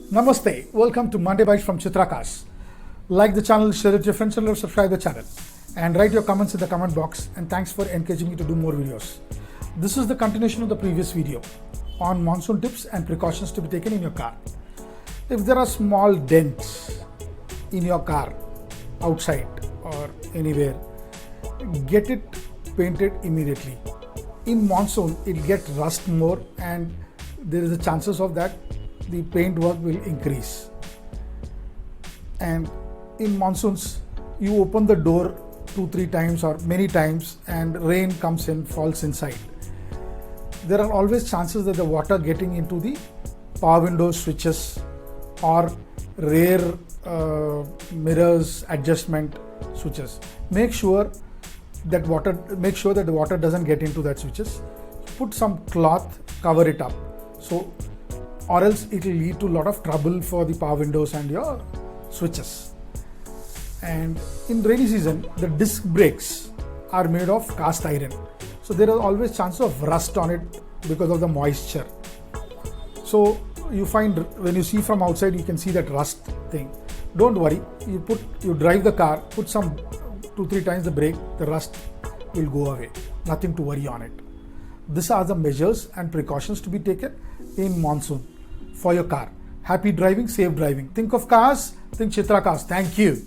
Namaste, welcome to Monday Bytes from ChitraCars. Like the channel, share it with your friends and subscribe the channel. And write your comments in the comment box, and thanks for encouraging me to do more videos. This is the continuation of the previous video on monsoon tips and precautions to be taken in your car. If there are small dents in your car, outside or anywhere, get it painted immediately. In monsoon, it'll get rust more and there is a chances of that the paint work will increase. And in monsoons, you open the door 2-3 times or many times and rain comes in, falls inside. There are always chances that the water getting into the power window switches or rear mirrors adjustment switches. Make sure that the water doesn't get into that switches. Put some cloth, cover it up, so or else it will lead to a lot of trouble for the power windows and your switches. And in rainy season, the disc brakes are made of cast iron, so there are always chances of rust on it because of the moisture. So you find when you see from outside, you can see that rust thing. Don't worry, you drive the car, put some 2-3 times the brake, the rust will go away. Nothing to worry on it. These are the measures and precautions to be taken in monsoon for your car. Happy driving, safe driving. Think of cars, think ChitraCars. Thank you.